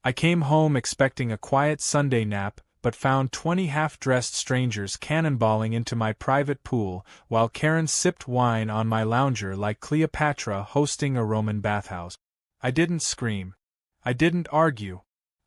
I came home expecting a quiet Sunday nap, but found 20 half-dressed strangers cannonballing into my private pool while Karen sipped wine on my lounger like Cleopatra hosting a Roman bathhouse. I didn't scream. I didn't argue.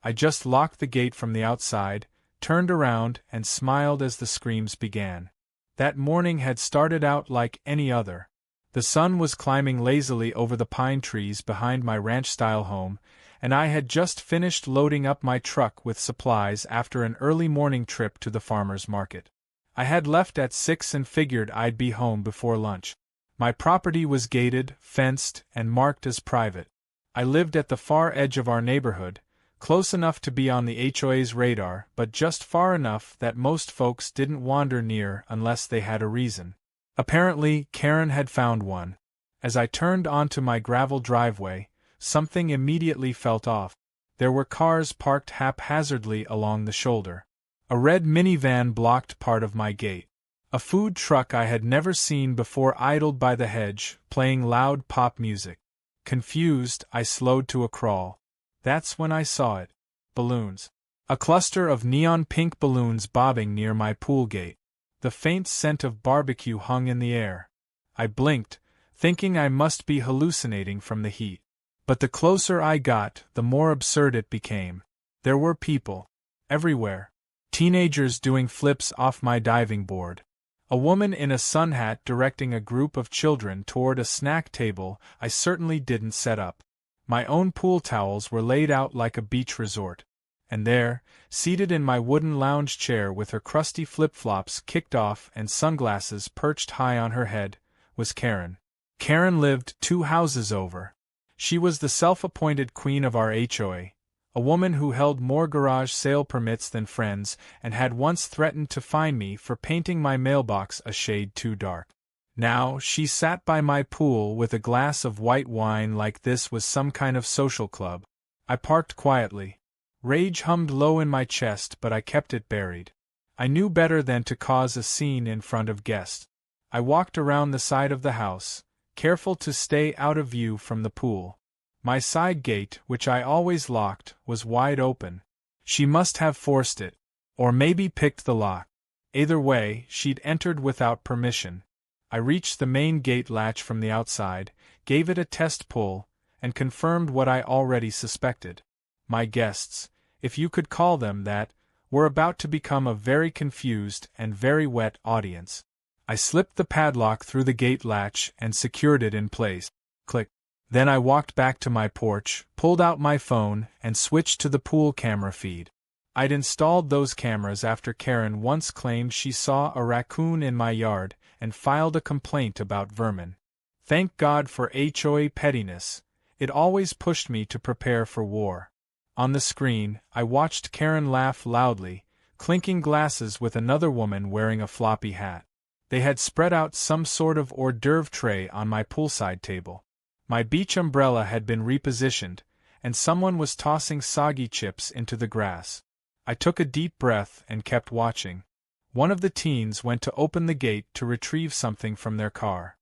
I just locked the gate from the outside, turned around, and smiled as the screams began. That morning had started out like any other. The sun was climbing lazily over the pine trees behind my ranch-style home, and I had just finished loading up my truck with supplies after an early morning trip to the farmer's market. I had left at 6 and figured I'd be home before lunch. My property was gated, fenced, and marked as private. I lived at the far edge of our neighborhood, close enough to be on the HOA's radar, but just far enough that most folks didn't wander near unless they had a reason. Apparently, Karen had found one. As I turned onto my gravel driveway, something immediately felt off. There were cars parked haphazardly along the shoulder. A red minivan blocked part of my gate. A food truck I had never seen before idled by the hedge, playing loud pop music. Confused, I slowed to a crawl. That's when I saw it. Balloons. A cluster of neon pink balloons bobbing near my pool gate. The faint scent of barbecue hung in the air. I blinked, thinking I must be hallucinating from the heat. But the closer I got, the more absurd it became. There were people. Everywhere. Teenagers doing flips off my diving board. A woman in a sun hat directing a group of children toward a snack table I certainly didn't set up. My own pool towels were laid out like a beach resort. And there, seated in my wooden lounge chair with her crusty flip-flops kicked off and sunglasses perched high on her head, was Karen. Karen lived 2 houses over. She was the self-appointed queen of our HOA, a woman who held more garage sale permits than friends and had once threatened to fine me for painting my mailbox a shade too dark. Now, she sat by my pool with a glass of white wine like this was some kind of social club. I parked quietly. Rage hummed low in my chest, but I kept it buried. I knew better than to cause a scene in front of guests. I walked around the side of the house, careful to stay out of view from the pool. My side gate, which I always locked, was wide open. She must have forced it. Or maybe picked the lock. Either way, she'd entered without permission. I reached the main gate latch from the outside, gave it a test pull, and confirmed what I already suspected. My guests, if you could call them that, were about to become a very confused and very wet audience. I slipped the padlock through the gate latch and secured it in place. Click. Then I walked back to my porch, pulled out my phone, and switched to the pool camera feed. I'd installed those cameras after Karen once claimed she saw a raccoon in my yard and filed a complaint about vermin. Thank God for HOA pettiness. It always pushed me to prepare for war. On the screen, I watched Karen laugh loudly, clinking glasses with another woman wearing a floppy hat. They had spread out some sort of hors d'oeuvre tray on my poolside table. My beach umbrella had been repositioned, and someone was tossing soggy chips into the grass. I took a deep breath and kept watching. One of the teens went to open the gate to retrieve something from their car.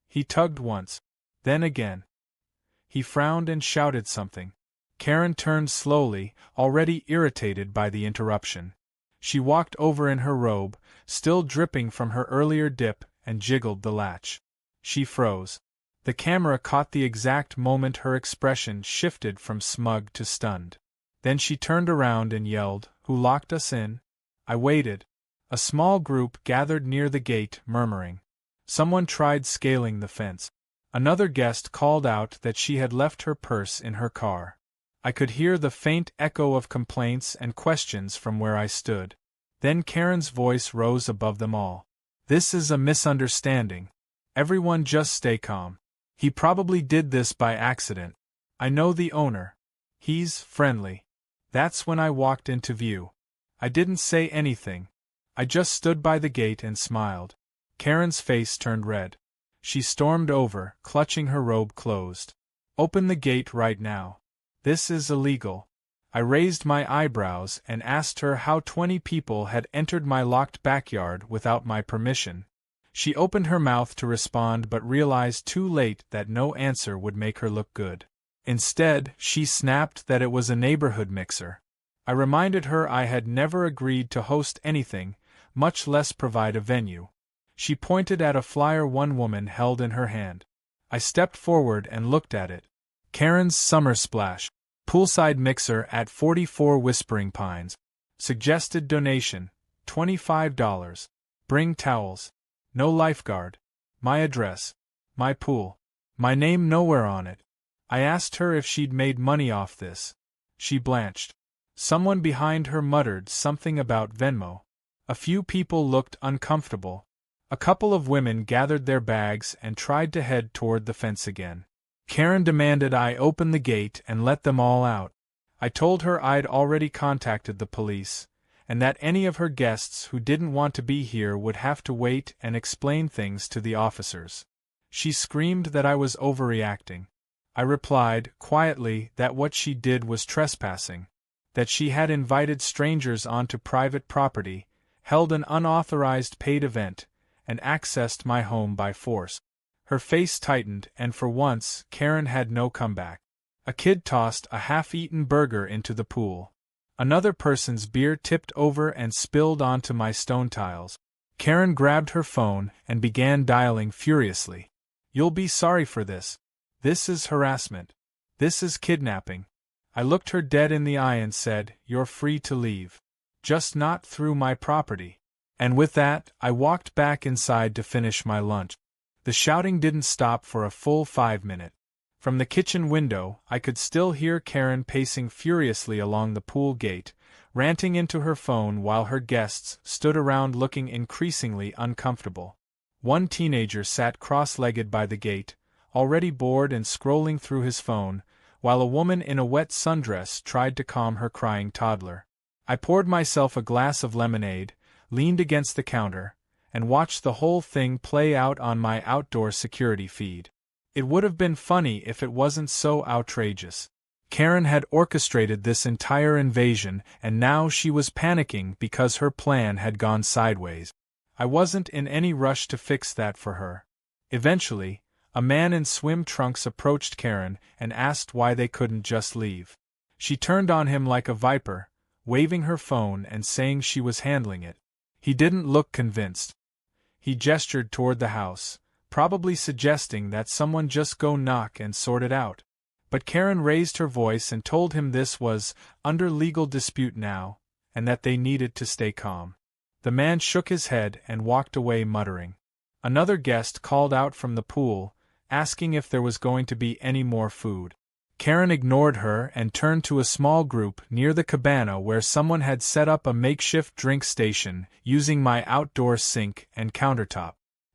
He tugged once, then again. He frowned and shouted something. Karen turned slowly, already irritated by the interruption. She walked over in her robe, still dripping from her earlier dip, and jiggled the latch. She froze. The camera caught the exact moment her expression shifted from smug to stunned. Then she turned around and yelled, "Who locked us in?" I waited. A small group gathered near the gate, murmuring. Someone tried scaling the fence. Another guest called out that she had left her purse in her car. I could hear the faint echo of complaints and questions from where I stood. Then Karen's voice rose above them all. "This is a misunderstanding. Everyone just stay calm. He probably did this by accident. I know the owner. He's friendly." That's when I walked into view. I didn't say anything. I just stood by the gate and smiled. Karen's face turned red. She stormed over, clutching her robe closed. "Open the gate right now. This is illegal." I raised my eyebrows and asked her how 20 people had entered my locked backyard without my permission. She opened her mouth to respond but realized too late that no answer would make her look good. Instead, she snapped that it was a neighborhood mixer. I reminded her I had never agreed to host anything, much less provide a venue. She pointed at a flyer one woman held in her hand. I stepped forward and looked at it. Karen's Summer Splash. Poolside mixer at 44 Whispering Pines. Suggested donation, $25. Bring towels. No lifeguard. My address. My pool. My name nowhere on it. I asked her if she'd made money off this. She blanched. Someone behind her muttered something about Venmo. A few people looked uncomfortable. A couple of women gathered their bags and tried to head toward the fence again. Karen demanded I open the gate and let them all out. I told her I'd already contacted the police, and that any of her guests who didn't want to be here would have to wait and explain things to the officers. She screamed that I was overreacting. I replied, quietly, that what she did was trespassing, that she had invited strangers onto private property, held an unauthorized paid event, and accessed my home by force. Her face tightened, and for once, Karen had no comeback. A kid tossed a half-eaten burger into the pool. Another person's beer tipped over and spilled onto my stone tiles. Karen grabbed her phone and began dialing furiously. "You'll be sorry for this. This is harassment. This is kidnapping." I looked her dead in the eye and said, "You're free to leave. Just not through my property." And with that, I walked back inside to finish my lunch. The shouting didn't stop for a full 5 minutes. From the kitchen window, I could still hear Karen pacing furiously along the pool gate, ranting into her phone while her guests stood around looking increasingly uncomfortable. One teenager sat cross-legged by the gate, already bored and scrolling through his phone, while a woman in a wet sundress tried to calm her crying toddler. I poured myself a glass of lemonade, leaned against the counter, and watched the whole thing play out on my outdoor security feed. It would have been funny if it wasn't so outrageous. Karen had orchestrated this entire invasion, and now she was panicking because her plan had gone sideways. I wasn't in any rush to fix that for her. Eventually, a man in swim trunks approached Karen and asked why they couldn't just leave. She turned on him like a viper, waving her phone and saying she was handling it. He didn't look convinced. He gestured toward the house, probably suggesting that someone just go knock and sort it out. But Karen raised her voice and told him this was under legal dispute now, and that they needed to stay calm. The man shook his head and walked away muttering. Another guest called out from the pool, asking if there was going to be any more food. Karen ignored her and turned to a small group near the cabana where someone had set up a makeshift drink station using my outdoor sink and countertop.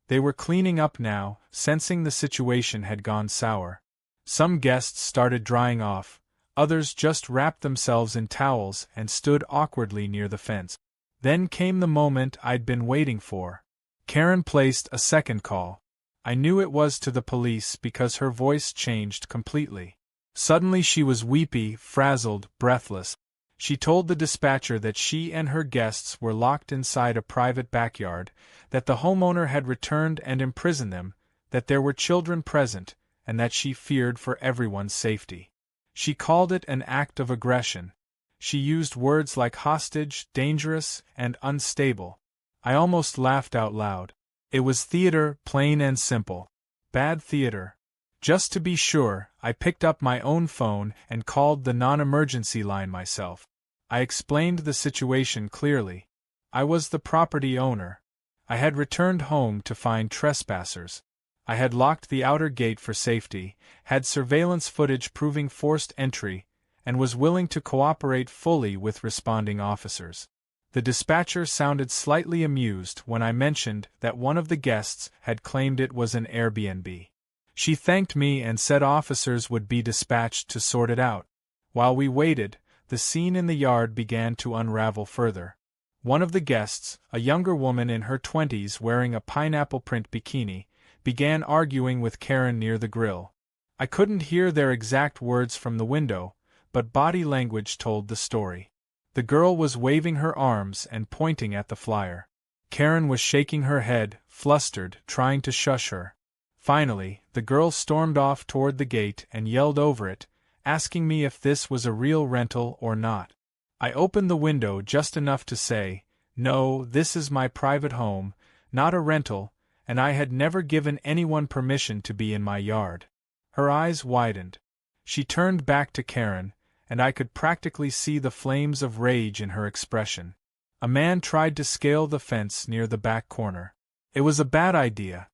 They were cleaning up now, sensing the situation had gone sour. Some guests started drying off, others just wrapped themselves in towels and stood awkwardly near the fence. Then came the moment I'd been waiting for. Karen placed a second call. I knew it was to the police because her voice changed completely. Suddenly she was weepy, frazzled, breathless. She told the dispatcher that she and her guests were locked inside a private backyard, that the homeowner had returned and imprisoned them, that there were children present, and that she feared for everyone's safety. She called it an act of aggression. She used words like hostage, dangerous, and unstable. I almost laughed out loud. It was theater, plain and simple. Bad theater. Just to be sure, I picked up my own phone and called the non-emergency line myself. I explained the situation clearly. I was the property owner. I had returned home to find trespassers. I had locked the outer gate for safety, had surveillance footage proving forced entry, and was willing to cooperate fully with responding officers. The dispatcher sounded slightly amused when I mentioned that one of the guests had claimed it was an Airbnb. She thanked me and said officers would be dispatched to sort it out. While we waited, the scene in the yard began to unravel further. One of the guests, a younger woman in her 20s wearing a pineapple print bikini, began arguing with Karen near the grill. I couldn't hear their exact words from the window, but body language told the story. The girl was waving her arms and pointing at the flyer. Karen was shaking her head, flustered, trying to shush her. Finally, the girl stormed off toward the gate and yelled over it, asking me if this was a real rental or not. I opened the window just enough to say, "No, this is my private home, not a rental," and I had never given anyone permission to be in my yard. Her eyes widened. She turned back to Karen, and I could practically see the flames of rage in her expression. A man tried to scale the fence near the back corner. It was a bad idea.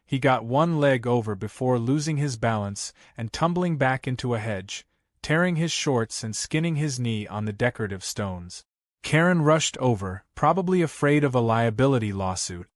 He got one leg over before losing his balance and tumbling back into a hedge, tearing his shorts and skinning his knee on the decorative stones. Karen rushed over, probably afraid of a liability lawsuit.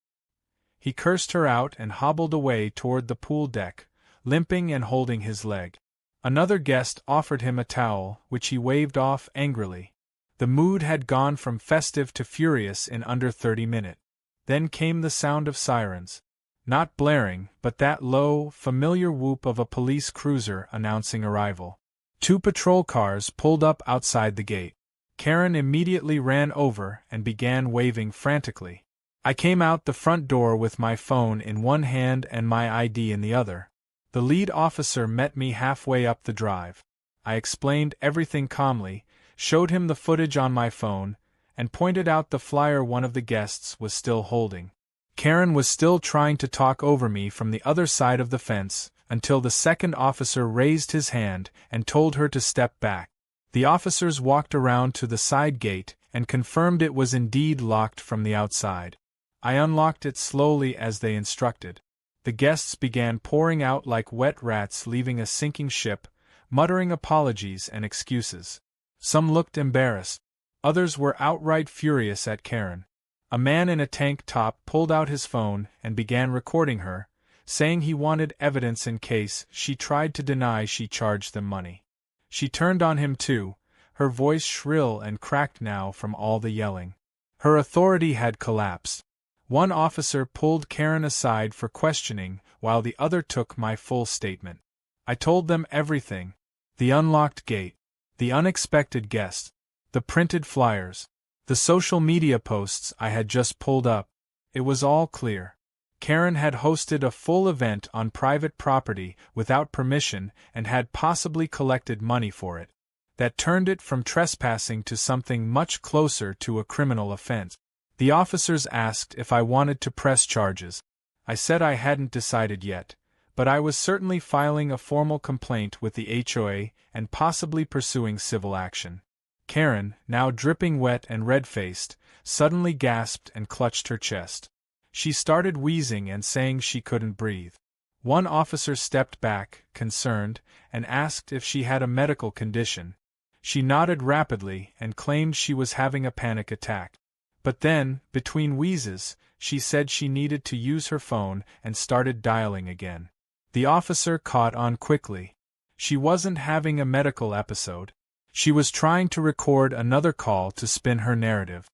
He cursed her out and hobbled away toward the pool deck, limping and holding his leg. Another guest offered him a towel, which he waved off angrily. The mood had gone from festive to furious in under 30 minutes. Then came the sound of sirens. Not blaring, but that low, familiar whoop of a police cruiser announcing arrival. 2 patrol cars pulled up outside the gate. Karen immediately ran over and began waving frantically. I came out the front door with my phone in one hand and my ID in the other. The lead officer met me halfway up the drive. I explained everything calmly, showed him the footage on my phone, and pointed out the flyer one of the guests was still holding. Karen was still trying to talk over me from the other side of the fence, until the second officer raised his hand and told her to step back. The officers walked around to the side gate and confirmed it was indeed locked from the outside. I unlocked it slowly as they instructed. The guests began pouring out like wet rats leaving a sinking ship, muttering apologies and excuses. Some looked embarrassed. Others were outright furious at Karen. A man in a tank top pulled out his phone and began recording her, saying he wanted evidence in case she tried to deny she charged them money. She turned on him too, her voice shrill and cracked now from all the yelling. Her authority had collapsed. One officer pulled Karen aside for questioning while the other took my full statement. I told them everything: the unlocked gate, the unexpected guest, the printed flyers, the social media posts I had just pulled up. It was all clear. Karen had hosted a full event on private property without permission and had possibly collected money for it. That turned it from trespassing to something much closer to a criminal offense. The officers asked if I wanted to press charges. I said I hadn't decided yet, but I was certainly filing a formal complaint with the HOA and possibly pursuing civil action. Karen, now dripping wet and red-faced, suddenly gasped and clutched her chest. She started wheezing and saying she couldn't breathe. One officer stepped back, concerned, and asked if she had a medical condition. She nodded rapidly and claimed she was having a panic attack. But then, between wheezes, she said she needed to use her phone and started dialing again. The officer caught on quickly. She wasn't having a medical episode. She was trying to record another call to spin her narrative.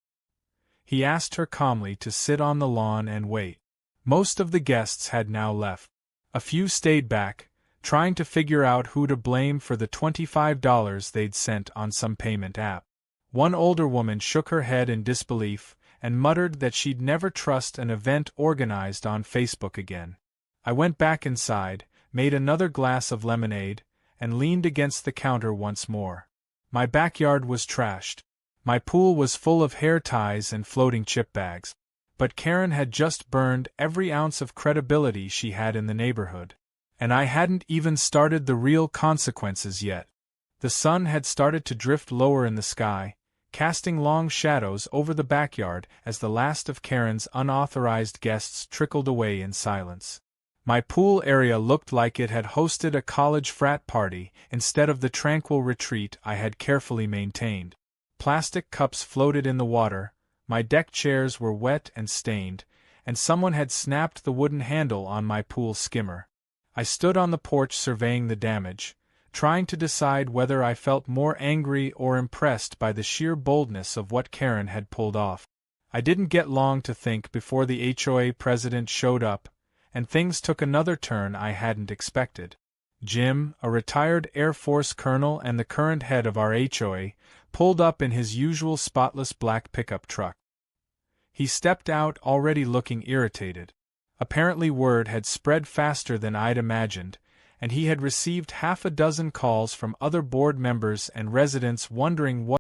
He asked her calmly to sit on the lawn and wait. Most of the guests had now left. A few stayed back, trying to figure out who to blame for the $25 they'd sent on some payment app. One older woman shook her head in disbelief and muttered that she'd never trust an event organized on Facebook again. I went back inside, made another glass of lemonade, and leaned against the counter once more. My backyard was trashed. My pool was full of hair ties and floating chip bags. But Karen had just burned every ounce of credibility she had in the neighborhood. And I hadn't even started the real consequences yet. The sun had started to drift lower in the sky, casting long shadows over the backyard as the last of Karen's unauthorized guests trickled away in silence. My pool area looked like it had hosted a college frat party instead of the tranquil retreat I had carefully maintained. Plastic cups floated in the water, my deck chairs were wet and stained, and someone had snapped the wooden handle on my pool skimmer. I stood on the porch surveying the damage, trying to decide whether I felt more angry or impressed by the sheer boldness of what Karen had pulled off. I didn't get long to think before the HOA president showed up, and things took another turn I hadn't expected. Jim, a retired Air Force colonel and the current head of our HOA, pulled up in his usual spotless black pickup truck. He stepped out already looking irritated. Apparently word had spread faster than I'd imagined, and he had received half a dozen calls from other board members and residents wondering what